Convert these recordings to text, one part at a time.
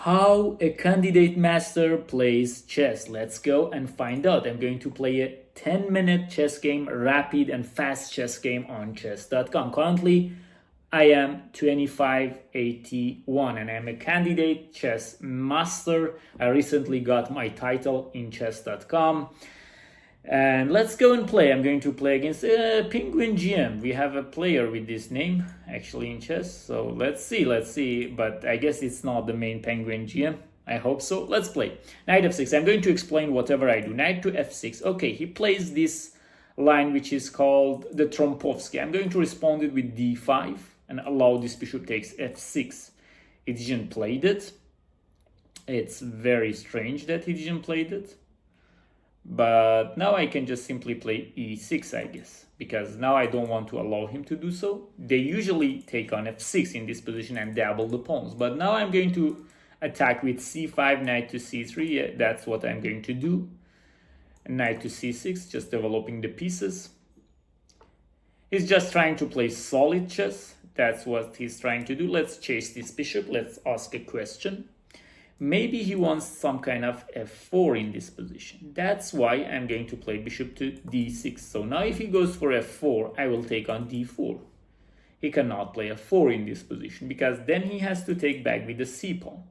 How a candidate master plays chess. Let's go and find out. I'm going to play a 10-minute chess game, rapid and fast chess game on chess.com. Currently, I am 2581 and I'm a candidate chess master. I recently got my title in chess.com. And let's go and play. I'm going to play against Penguin GM. We have a player with this name actually in chess. So let's see. But I guess it's not the main Penguin GM. I hope so. Let's play. Knight f6. I'm going to explain whatever I do. Knight to f6. Okay, he plays this line which is called the Trompovsky. I'm going to respond it with d5 and allow this bishop takes f6. He didn't play it. It's very strange that he didn't play it. But now I can just simply play e6, I guess, because now I don't want to allow him to do so. They usually take on f6 in this position and double the pawns, but now I'm going to attack with c5, knight to c3. Yeah, that's what I'm going to do. Knight to c6, just developing the pieces. He's just trying to play solid chess. That's what he's trying to do. Let's chase this bishop. Let's ask a question. Maybe he wants some kind of f4 in this position. That's why I'm going to play bishop to d6. So now if he goes for f4, I will take on d4. He cannot play f4 in this position because then he has to take back with the c pawn.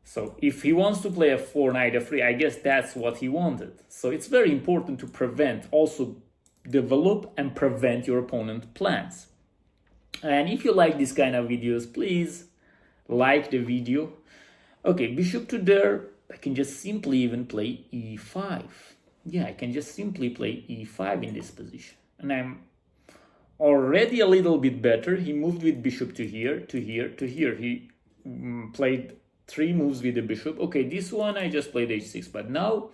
So if he wants to play f4, knight f3, I guess that's what he wanted. So it's very important to also develop and prevent your opponent's plans. And if you like this kind of videos, please like the video. Okay, bishop to there, I can just simply even play e5. Yeah, I can just simply play e5 in this position. And I'm already a little bit better. He moved with bishop to here, to here, to here. He played 3 moves with the bishop. Okay, this one I just played h6, but now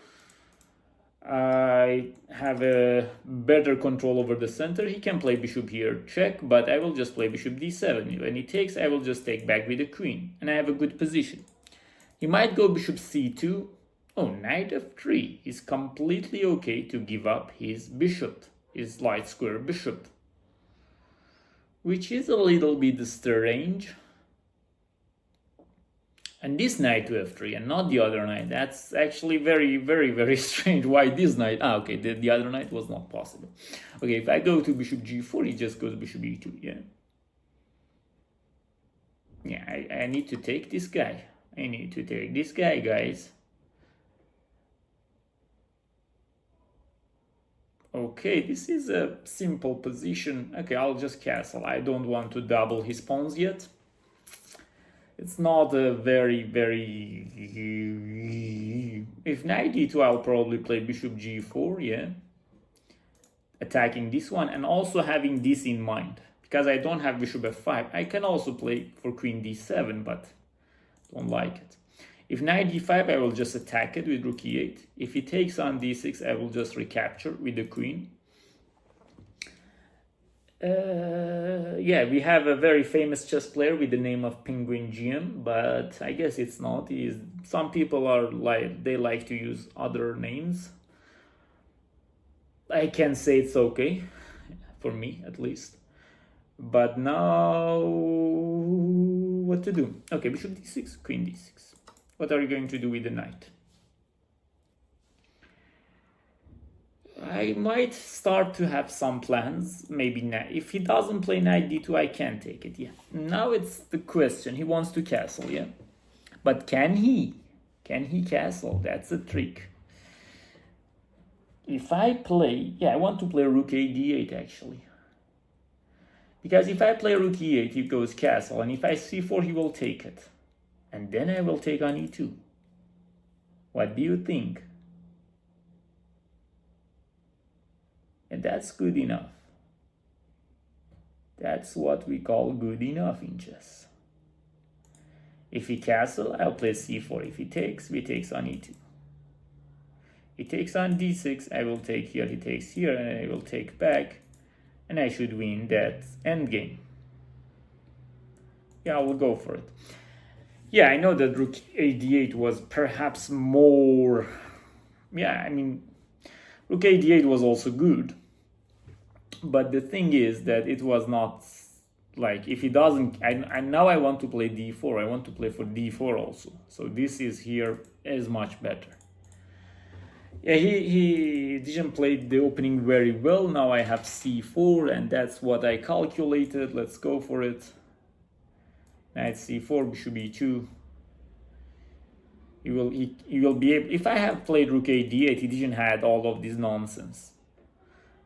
I have a better control over the center. He can play bishop here, check, but I will just play bishop d7. When he takes, I will just take back with the queen, and I have a good position. He might go bishop c2. Oh, knight f3. He's completely okay to give up his bishop, his light square bishop, which is a little bit strange. And this knight to f3 and not the other knight. That's actually very, very, very strange. Why this knight? Okay, the other knight was not possible. Okay, if I go to bishop g4, he just goes bishop e2, yeah. Yeah, I need to take this guy. I need to take this guy, guys. Okay, this is a simple position. Okay, I'll just castle. I don't want to double his pawns yet. It's not a very... If knight e2, I'll probably play bishop g4, yeah. Attacking this one and also having this in mind. Because I don't have bishop f5, I can also play for queen d7, but don't like it. If knight d5, I will just attack it with rook e8. If he takes on d6, I will just recapture with the queen. Yeah, we have a very famous chess player with the name of Penguin GM, but I guess it's not. Some people are they like to use other names. I can say it's okay, for me at least. But now, what to do? Okay, bishop d6, queen d6. What are you going to do with the knight? I might start to have some plans, maybe knight. If he doesn't play knight d2, I can take it, yeah. Now it's the question. He wants to castle, yeah. But can he? Can he castle? That's a trick. If I play, yeah, I want to play rook a d8 actually. Because if I play rook e8, he goes castle, and if I c4, he will take it. And then I will take on e2. What do you think? And that's good enough. That's what we call good enough in chess. If he castle, I'll play c4. If he takes, we takes on e2. He takes on d6, I will take here, he takes here, and I will take back. And I should win that endgame. Yeah, I will go for it. Yeah, I know that rook a d8 was perhaps more... Yeah, I mean, rook a d8 was also good. But the thing is that it was not like if he doesn't, now I want to play d4. I want to play for d4 also. So this is here is much better. Yeah, he didn't play the opening very well. Now I have c4, and that's what I calculated. Let's go for it. Knight c4, bishop e2. He will be able, if I have played rook a d8, he didn't had all of this nonsense.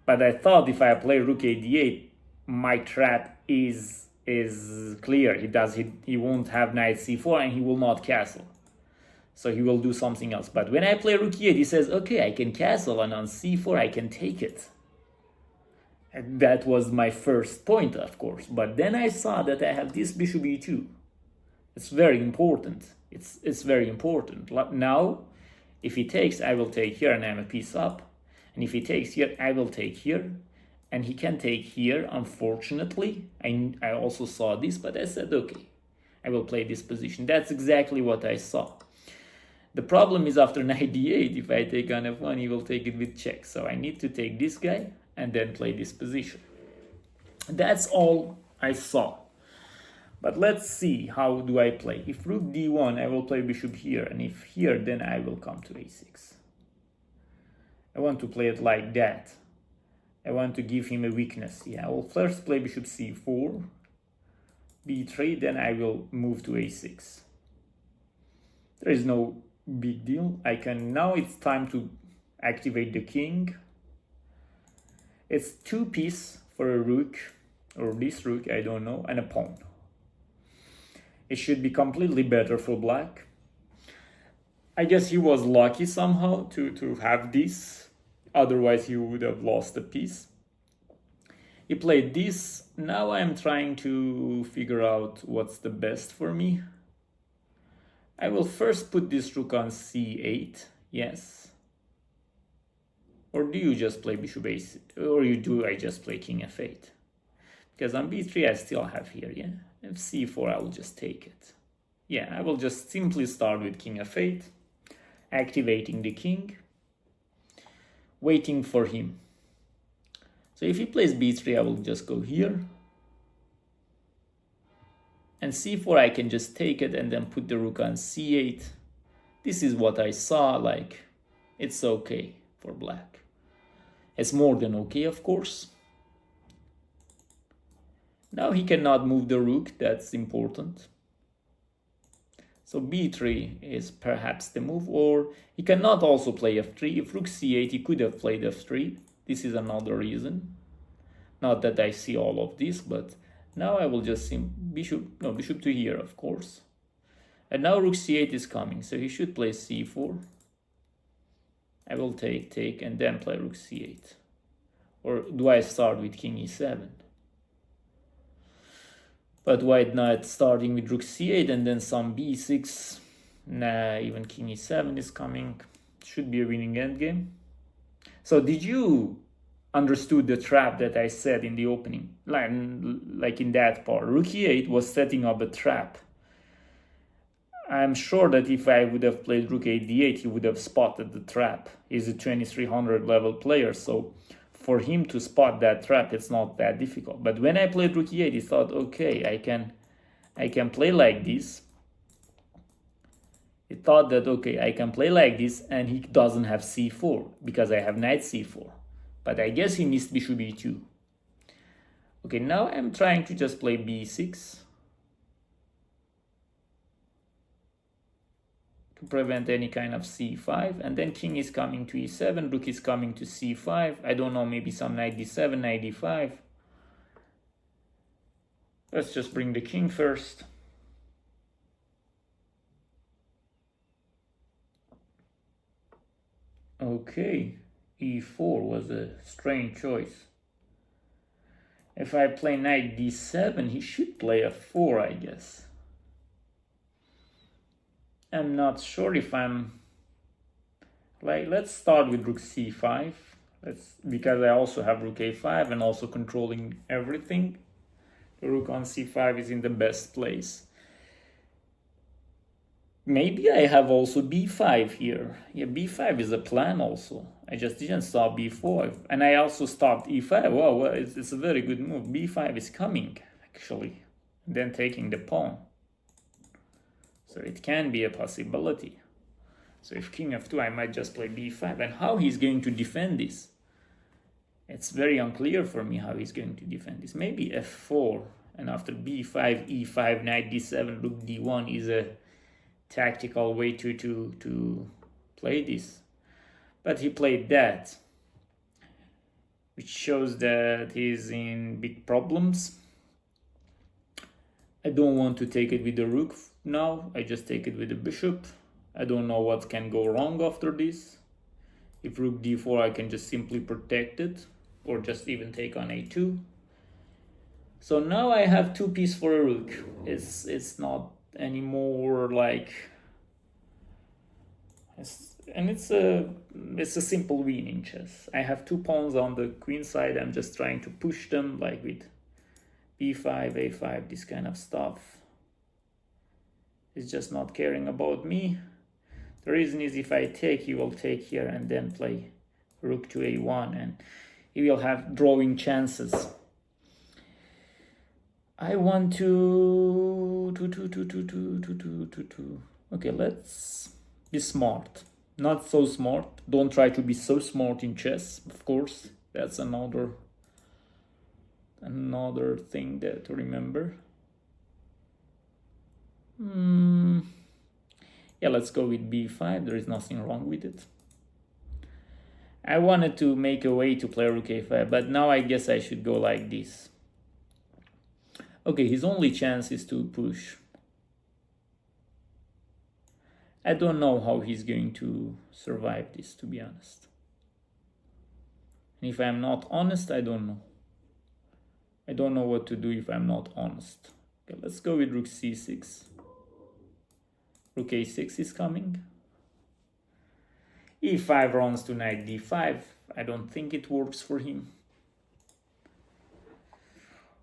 But I thought if I play rook a d8, my trap is clear. He won't have knight c4, and he will not castle. So he will do something else. But when I play rook e8, he says, okay, I can castle, and on c4 I can take it. And that was my first point, of course. But then I saw that I have this bishop e2. It's very important. It's very important. Now, if he takes, I will take here, and I'm a piece up. And if he takes here, I will take here. And he can take here, unfortunately. I also saw this, but I said, okay, I will play this position. That's exactly what I saw. The problem is after knight d8, if I take on f1, he will take it with check. So I need to take this guy and then play this position. That's all I saw. But let's see, how do I play? If rook d1, I will play bishop here. And if here, then I will come to a6. I want to play it like that. I want to give him a weakness. Yeah, I will first play bishop c4, b3, then I will move to a6. There is no big deal. Now it's time to activate the king. It's 2 pieces for a rook, or this rook, I don't know, and a pawn. It should be completely better for black. I guess he was lucky somehow to have this. Otherwise, he would have lost a piece. He played this. Now I'm trying to figure out what's the best for me. I will first put this rook on c8. Yes. Or do you just play bishop a6? Or I just play king f8? Because on b3 I still have here, yeah? If c4, I will just take it. Yeah, I will just simply start with king f8, activating the king, waiting for him. So if he plays b3, I will just go here. And c4, I can just take it and then put the rook on c8. This is what I saw, like, it's okay for black. It's more than okay, of course. Now he cannot move the rook, that's important. So b3 is perhaps the move, or he cannot also play f3. If rook c8, he could have played f3. This is another reason. Not that I see all of this, but now I will just see bishop to here, of course. And now rook c8 is coming, so he should play c4. I will take, and then play rook c8. Or do I start with king e7? But white not starting with rook c8 and then some b6. Nah, even king e7 is coming. Should be a winning endgame. So did you understood the trap that I said in the opening? Like in that part. Rook e8 was setting up a trap. I'm sure that if I would have played rook a d8, he would have spotted the trap. He's a 2300 level player, so for him to spot that trap, it's not that difficult. But when I played rook e8, he thought, okay, I can play like this. He thought that, okay, I can play like this, and he doesn't have c4, because I have knight c4. But I guess he missed bishop e2. Okay, now I'm trying to just play b6. To prevent any kind of c5, and then king is coming to e7, rook is coming to c5. I don't know, maybe some knight d7, knight d5. Let's just bring the king first. Okay, e4 was a strange choice. If I play knight d7, he should play f4, I guess. I'm not sure if I'm let's start with rook c5. Because I also have rook a5 and also controlling everything. The rook on c5 is in the best place. Maybe I have also b5 here. Yeah, b5 is a plan also. I just didn't stop b4. And I also stopped e5. Wow, it's a very good move. b5 is coming. actually, then taking the pawn. So it can be a possibility. So if king f2, I might just play b5. And how he's going to defend this? It's very unclear for me how he's going to defend this. Maybe f4, and after b5, e5, knight d7, rook d1 is a tactical way to play this. But he played that, which shows that he's in big problems. I don't want to take it with the rook now. I just take it with the bishop. I don't know what can go wrong after this. If rook d4, I can just simply protect it, or just even take on a2. So now I have two pieces for a rook. It's not anymore like, it's a simple win in chess. I have 2 pawns on the queen side. I'm just trying to push them, like with b5, a5, this kind of stuff. He's just not caring about me. The reason is if I take, he will take here and then play rook to a1, and he will have drawing chances. I want to okay, let's be smart. Not so smart. Don't try to be so smart in chess, of course. That's another thing that to remember. Yeah, let's go with b5. There is nothing wrong with it. I wanted to make a way to play rook a5, but now I guess I should go like this. Okay, his only chance is to push. I don't know how he's going to survive this, to be honest. And if I'm not honest, I don't know. I don't know what to do if I'm not honest. Okay, let's go with rook c6. Rook a6 is coming. e5 runs to knight d5. I don't think it works for him.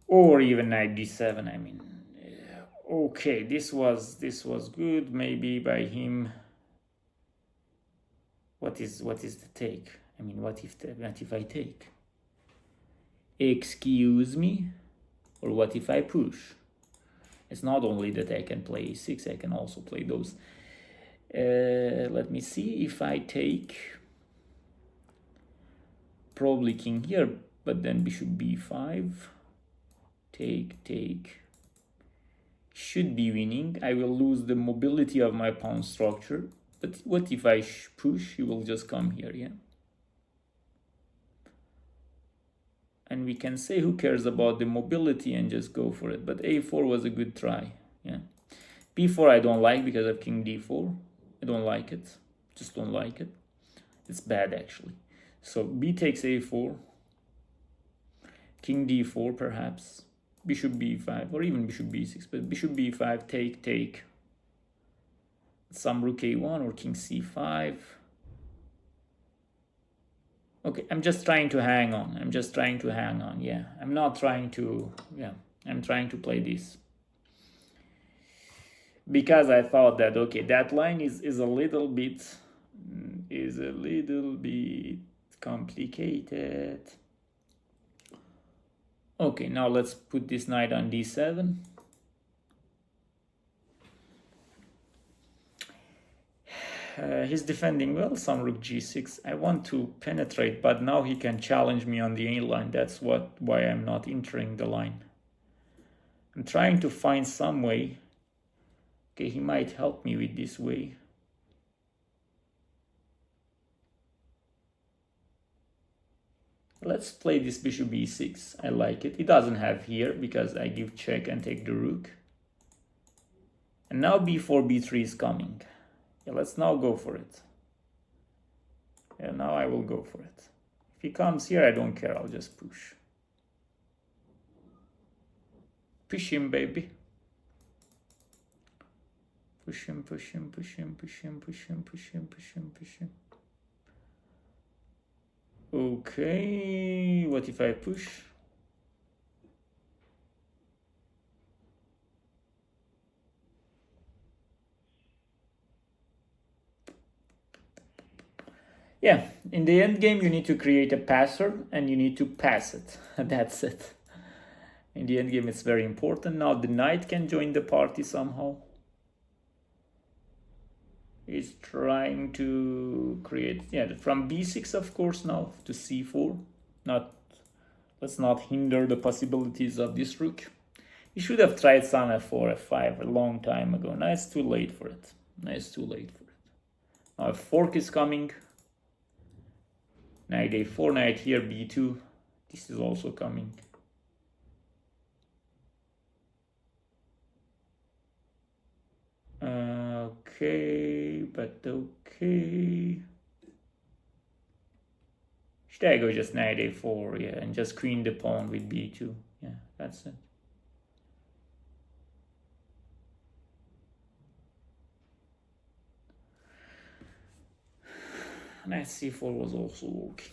Or even knight d7. I mean, okay, this was good. Maybe by him. What is the take? I mean, what if I take? Excuse me? Or what if I push? It's not only that I can play e6, I can also play those. Let me see. If I take, probably king here, but then bishop b5. Take. Should be winning. I will lose the mobility of my pawn structure. But what if I push? He will just come here, yeah? And we can say who cares about the mobility and just go for it. But a4 was a good try, yeah? b4 I don't like because of king d4. I don't like it. Just don't like it. It's bad, actually. So b takes a4. King d4, perhaps. Bishop b5, or even bishop b6. But bishop b5, take. Some rook a1 or king c5. Okay, I'm just trying to hang on. Yeah, I'm not trying to, I'm trying to play this. Because I thought that, okay, that line is a little bit complicated. Okay, now let's put this knight on d7. He's defending well, some rook g6. I want to penetrate, but now he can challenge me on the A line. That's why I'm not entering the line. I'm trying to find some way. Okay, he might help me with this way. Let's play this bishop e6. I like it. He doesn't have here because I give check and take the rook. And now b4, b3 is coming. Yeah, let's now go for it. Yeah, now I will go for it. If he comes here, I don't care. I'll just push. Push him, baby. Push him. Okay, what if I push? Yeah, in the end game, you need to create a passer and you need to pass it. That's it. In the endgame, it's very important. Now the knight can join the party somehow. He's trying to create, yeah, from b6, of course, now to c4. Let's not hinder the possibilities of this rook. He should have tried some f4, f5 a long time ago. Now it's too late for it. Now a fork is coming. Knight a4, knight here, b2. This is also coming. Okay, but okay. Should I go just knight a4, yeah, and just queen the pawn with b2? Yeah, that's it. Knight c4 was also working.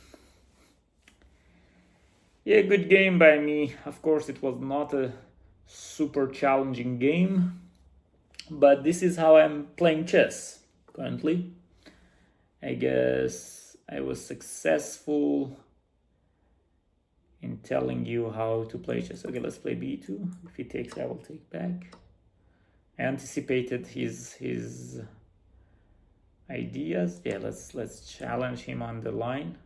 Yeah, good game by me. Of course, it was not a super challenging game, but this is how I'm playing chess currently. I guess I was successful in telling you how to play chess. Okay, let's play b2. If he takes, I will take back. I anticipated his ideas. Yeah, let's challenge him on the line.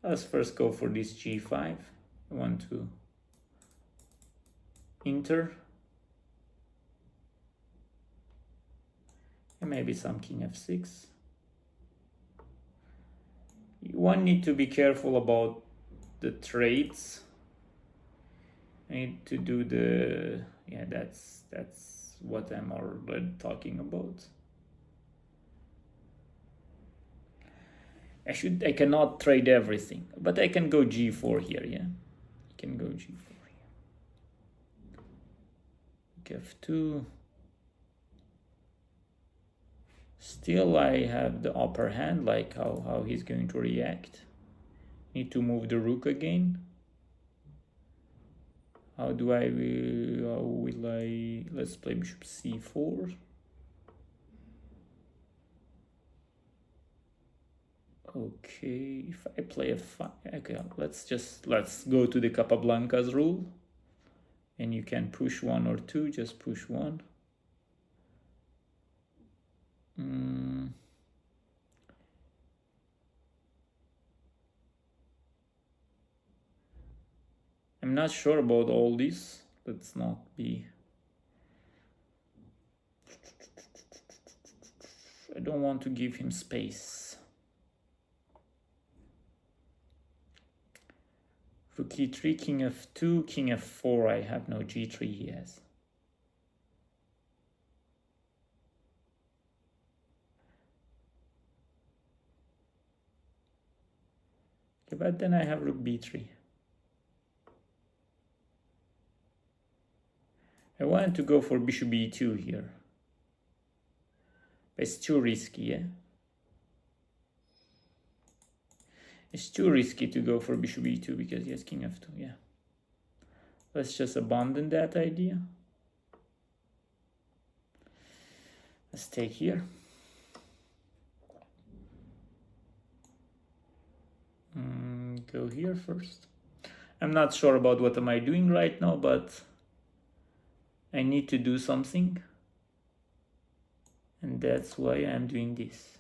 Let's first go for this g5. I want to enter. And maybe some king f6. One need to be careful about the trades. I need to do the, yeah, that's what I'm already talking about. I cannot trade everything, but I can go g4 here, yeah? I can go g4 here. f2. Still, I have the upper hand, like how he's going to react. Need to move the rook again. How will I, let's play bishop c4. Okay, if I play f5, okay, let's go to the Capablanca's rule. And you can push one or two, just push one. I'm not sure about all this. Let's not be. I don't want to give him space. Rook e3, king f2, king f4. I have no g3 he has. Okay, but then I have rook b3. I want to go for bishop e2 here. But it's too risky, yeah? It's too risky to go for bishop e2 because he has king f2, yeah. Let's just abandon that idea. Let's take here. Go here first. I'm not sure about what am I doing right now, but I need to do something. And that's why I'm doing this.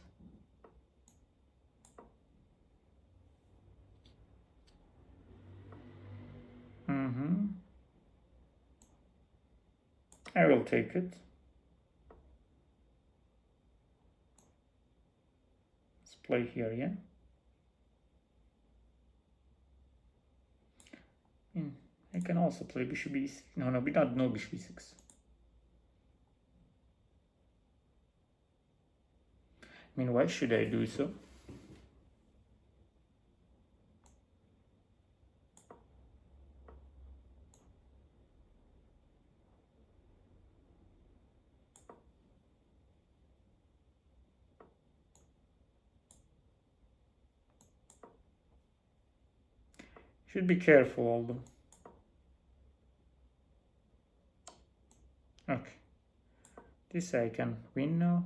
I will take it. Let's play here, yeah? I can also play bishop e6. No, we don't know bishop e6. I mean, why should I do so? Should be careful, although. Okay. This I can win now.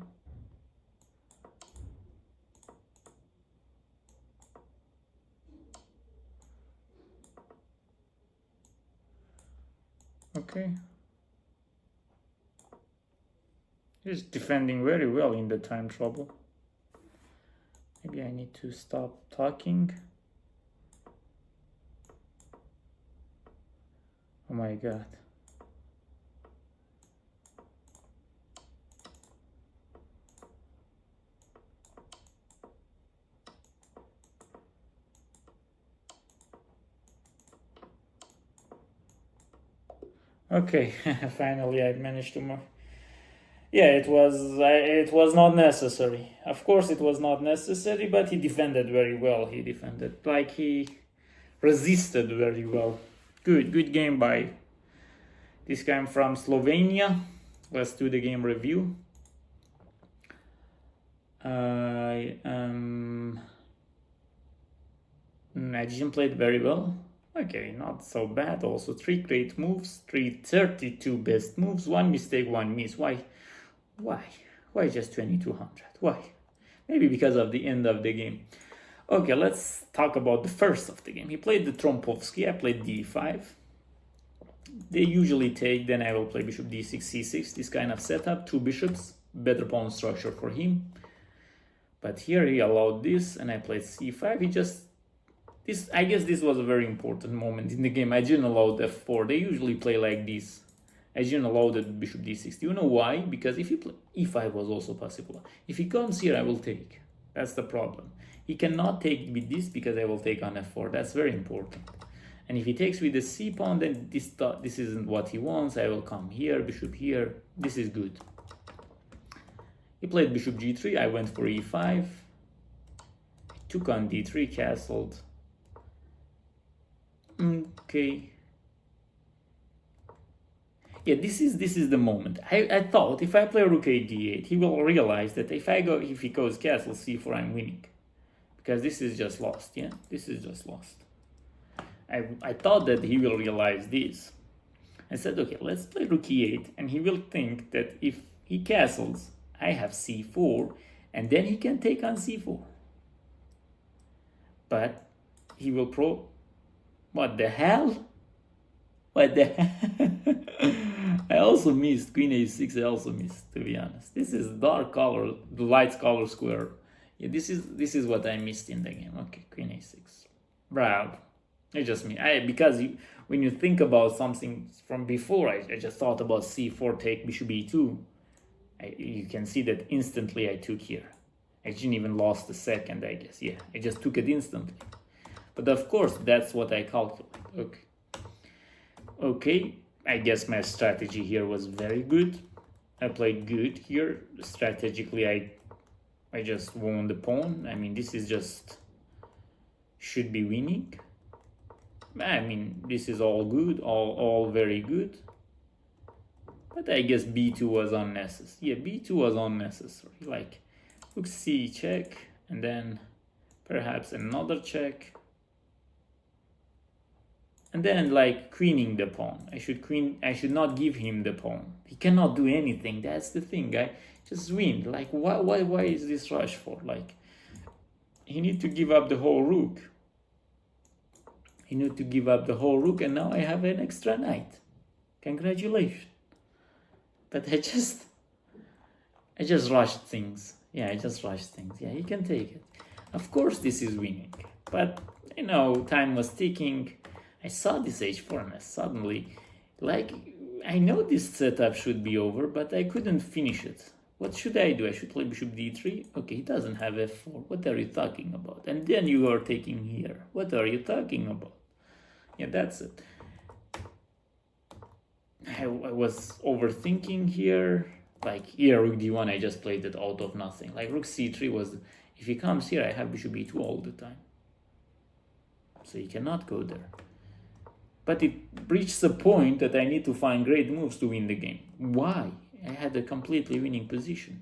Okay. He's defending very well in the time trouble. Maybe I need to stop talking. Oh my god. Okay, finally I managed to yeah, it was not necessary. Of course it was not necessary, but he defended very well. He defended like he resisted very well. Good game by this guy from Slovenia. Let's do the game review. I didn't play it very well. Okay, not so bad. Also 3 great moves, 332 best moves, 1 mistake, 1 miss. Why just 2200? Why? Maybe because of the end of the game. Okay, let's talk about the first of the game. He played the Trompovsky. I played d5. They usually take, then I will play bishop d6, c6, this kind of setup. 2 bishops, better pawn structure for him. But here he allowed this, and I played c5. He just, I guess this was a very important moment in the game. I didn't allow f4. They usually play like this. I didn't allow the bishop d6. Do you know why? Because if you play e5 was also possible. If he comes here, I will take. That's the problem. He cannot take with this because I will take on f4. That's very important. And if he takes with the c pawn, then this isn't what he wants. I will come here, bishop here. This is good. He played bishop g3. I went for e5. I took on d3, castled. Okay. Yeah, this is the moment. I thought if I play rook a d8, he will realize that if he goes castle c4, I'm winning. Because this is just lost, yeah? This is just lost. I thought that he will realize this. I said, okay, let's play rook e8, and he will think that if he castles, I have c4, and then he can take on c4. But he will what the hell? What the hell? I also missed queen a6. I also missed, to be honest. This is dark color, the light color square. Yeah, this is what I missed in the game. Okay, queen a6. Bravo. It's just me. Because when you think about something from before, I just thought about c4 take bishop e2. You can see that instantly I took here. I didn't even lost a second, I guess. Yeah, I just took it instantly. But of course, that's what I calculate. Okay, I guess my strategy here was very good. I played good here. Strategically, I just won the pawn. I mean, this is just should be winning. I mean, this is all good, all very good. But I guess b2 was unnecessary. Yeah, b2 was unnecessary. Like, rook c check, and then perhaps another check. And then like queening the pawn. I should not give him the pawn. He cannot do anything. That's the thing. I just win. Like why is this rush for? Like he need to give up the whole rook. He need to give up the whole rook, and now I have an extra knight. Congratulations. But I just rushed things. Yeah, I just rushed things. Yeah, he can take it. Of course this is winning. But you know, time was ticking. I saw this h4 and suddenly, like, I know this setup should be over, but I couldn't finish it. What should I do? I should play bishop d3? Okay, he doesn't have f4. What are you talking about? And then you are taking here. What are you talking about? Yeah, that's it. I was overthinking here. Like, here, rook d1, I just played it out of nothing. Like, rook c3 was, if he comes here, I have bishop e2 all the time. So he cannot go there. But it reached a point that I need to find great moves to win the game. Why? I had a completely winning position.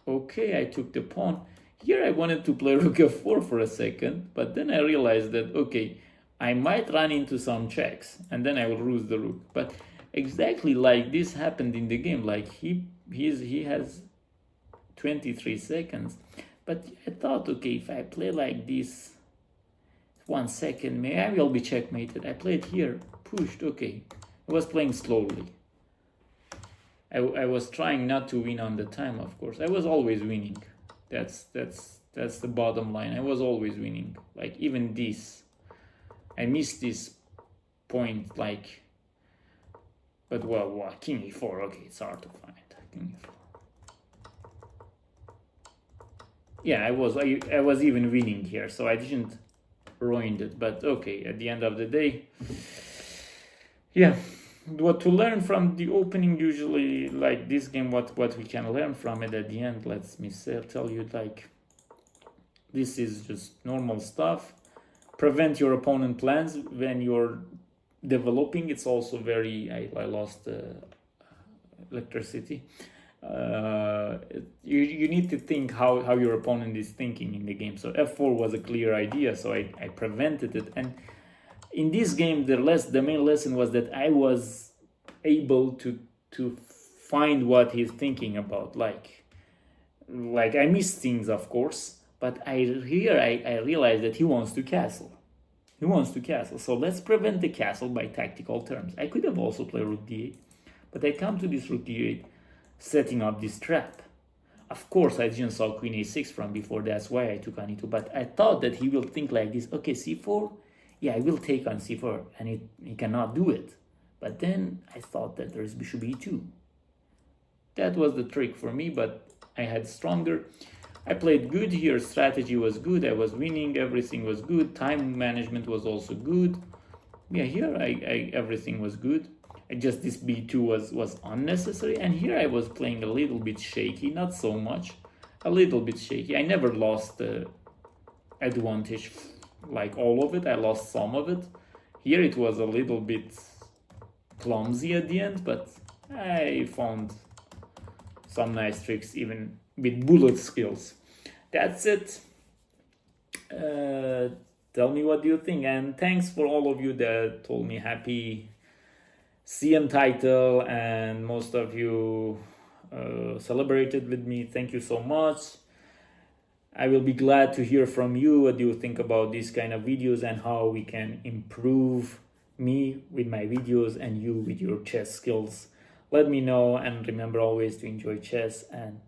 Okay, I took the pawn. Here I wanted to play rook f4 for a second, but then I realized that, okay, I might run into some checks, and then I will lose the rook. But exactly like this happened in the game. Like he has 23 seconds. But I thought, okay, if I play like this, 1 second, maybe I will be checkmated. I played here, pushed, okay. I was playing slowly. I was trying not to win on the time, of course. I was always winning. That's the bottom line. I was always winning. Like even this, I missed this point. Like, but well, King E4. Okay, it's hard to find King E4. Yeah, I was even winning here, so I didn't ruin it. But okay, at the end of the day, yeah. What to learn from the opening, usually like this game, what we can learn from it at the end, let me tell you, like, this is just normal stuff. Prevent your opponent plans when you're developing. It's also very, I lost electricity. You need to think how your opponent is thinking in the game. So f4 was a clear idea, so I prevented it. And in this game, the main lesson was that I was able to find what he's thinking about. Like I missed things, of course, but I realized that he wants to castle. He wants to castle. So let's prevent the castle by tactical terms. I could have also played rook d8, but I come to this rook d8, setting up this trap. Of course, I didn't saw queen a6 from before. That's why I took on e2. But I thought that he will think like this. Okay, c4. Yeah, I will take on c4, and he cannot do it. But then I thought that there is bishop e2. That was the trick for me, but I had stronger. I played good here. Strategy was good. I was winning. Everything was good. Time management was also good. Yeah, here everything was good. Just this b2 was unnecessary. And here I was playing a little bit shaky. Not so much. A little bit shaky. I never lost the advantage, like all of it. I lost some of it. Here it was a little bit clumsy at the end, but I found some nice tricks even with bullet skills. That's it. Tell me what do you think, and thanks for all of you that told me happy CM title, and most of you celebrated with me. Thank you so much. I will be glad to hear from you. What do you think about these kind of videos and how we can improve me with my videos and you with your chess skills? Let me know, and remember always to enjoy chess and